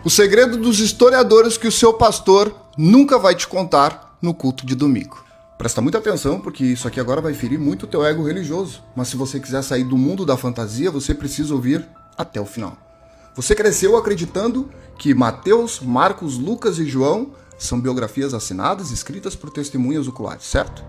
O segredo dos historiadores que o seu pastor nunca vai te contar no culto de domingo. Presta muita atenção, porque isso aqui agora vai ferir muito o teu ego religioso. Mas se você quiser sair do mundo da fantasia, você precisa ouvir até o final. Você cresceu acreditando que Mateus, Marcos, Lucas e João são biografias assinadas, escritas por testemunhas oculares, certo?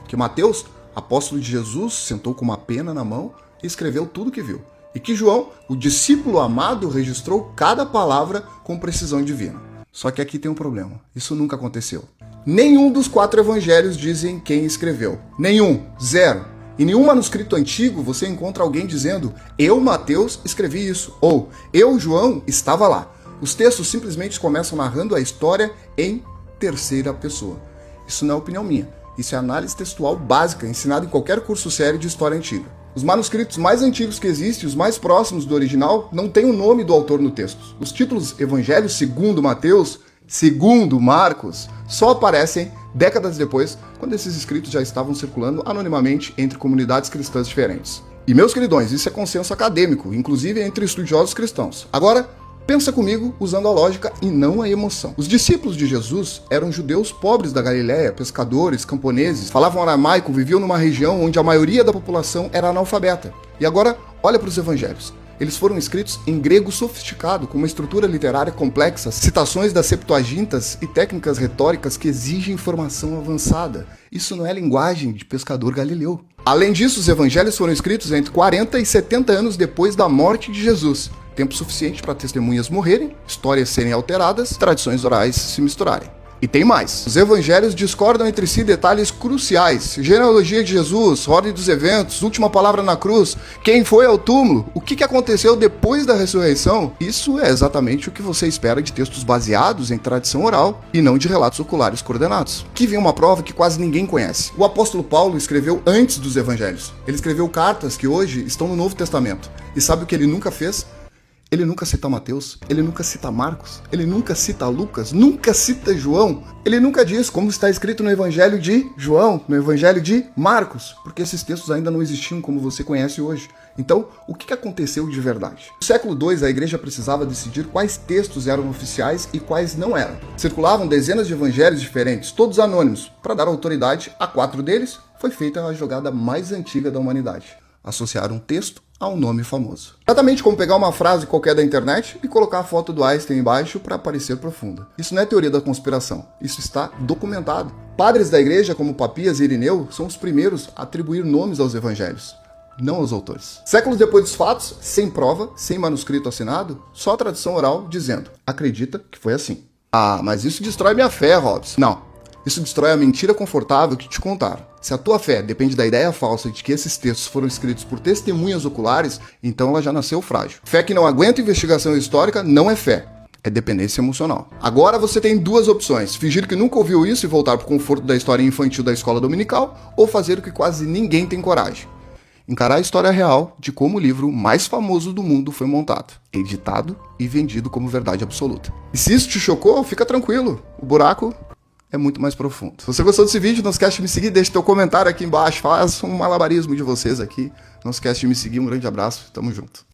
Que Mateus, apóstolo de Jesus, sentou com uma pena na mão e escreveu tudo o que viu. E que João, o discípulo amado, registrou cada palavra com precisão divina. Só que aqui tem um problema. Isso nunca aconteceu. Nenhum dos 4 evangelhos dizem quem escreveu. Nenhum. Zero. Em nenhum manuscrito antigo você encontra alguém dizendo eu, Mateus, escrevi isso. Ou eu, João, estava lá. Os textos simplesmente começam narrando a história em terceira pessoa. Isso não é opinião minha. Isso é análise textual básica, ensinada em qualquer curso sério de história antiga. Os manuscritos mais antigos que existem, os mais próximos do original, não têm o nome do autor no texto. Os títulos Evangelho segundo Mateus, segundo Marcos, só aparecem décadas depois, quando esses escritos já estavam circulando anonimamente entre comunidades cristãs diferentes. E meus queridões, isso é consenso acadêmico, inclusive entre estudiosos cristãos. Agora, pensa comigo usando a lógica e não a emoção. Os discípulos de Jesus eram judeus pobres da Galileia, pescadores, camponeses, falavam aramaico, viviam numa região onde a maioria da população era analfabeta. E agora, olha para os evangelhos. Eles foram escritos em grego sofisticado, com uma estrutura literária complexa, citações das Septuagintas e técnicas retóricas que exigem informação avançada. Isso não é linguagem de pescador galileu. Além disso, os evangelhos foram escritos entre 40 e 70 anos depois da morte de Jesus. Tempo suficiente para testemunhas morrerem, histórias serem alteradas, tradições orais se misturarem. E tem mais. Os evangelhos discordam entre si detalhes cruciais. Genealogia de Jesus, ordem dos eventos, última palavra na cruz, quem foi ao túmulo, o que aconteceu depois da ressurreição. Isso é exatamente o que você espera de textos baseados em tradição oral e não de relatos oculares coordenados. Aqui vem uma prova que quase ninguém conhece. O apóstolo Paulo escreveu antes dos evangelhos. Ele escreveu cartas que hoje estão no Novo Testamento. E sabe o que ele nunca fez? Ele nunca cita Mateus, ele nunca cita Marcos, ele nunca cita Lucas, nunca cita João. Ele nunca diz como está escrito no Evangelho de João, no Evangelho de Marcos, porque esses textos ainda não existiam como você conhece hoje. Então, o que aconteceu de verdade? No século II, a igreja precisava decidir quais textos eram oficiais e quais não eram. Circulavam dezenas de evangelhos diferentes, todos anônimos. Para dar autoridade a 4 deles, foi feita a jogada mais antiga da humanidade: associar um texto a um nome famoso. Exatamente como pegar uma frase qualquer da internet e colocar a foto do Einstein embaixo para parecer profunda. Isso não é teoria da conspiração, isso está documentado. Padres da igreja como Papias e Irineu são os primeiros a atribuir nomes aos evangelhos, não aos autores. Séculos depois dos fatos, sem prova, sem manuscrito assinado, só a tradição oral dizendo: acredita que foi assim. Ah, mas isso destrói minha fé, Robson. Não. Isso destrói a mentira confortável que te contaram. Se a tua fé depende da ideia falsa de que esses textos foram escritos por testemunhas oculares, então ela já nasceu frágil. Fé que não aguenta investigação histórica não é fé, é dependência emocional. Agora você tem 2 opções: fingir que nunca ouviu isso e voltar para o conforto da história infantil da escola dominical, ou fazer o que quase ninguém tem coragem: encarar a história real de como o livro mais famoso do mundo foi montado, editado e vendido como verdade absoluta. E se isso te chocou, fica tranquilo, o buraco é muito mais profundo. Se você gostou desse vídeo, não esquece de me seguir, deixa teu comentário aqui embaixo, faz um malabarismo de vocês aqui. Não esquece de me seguir, um grande abraço, tamo junto.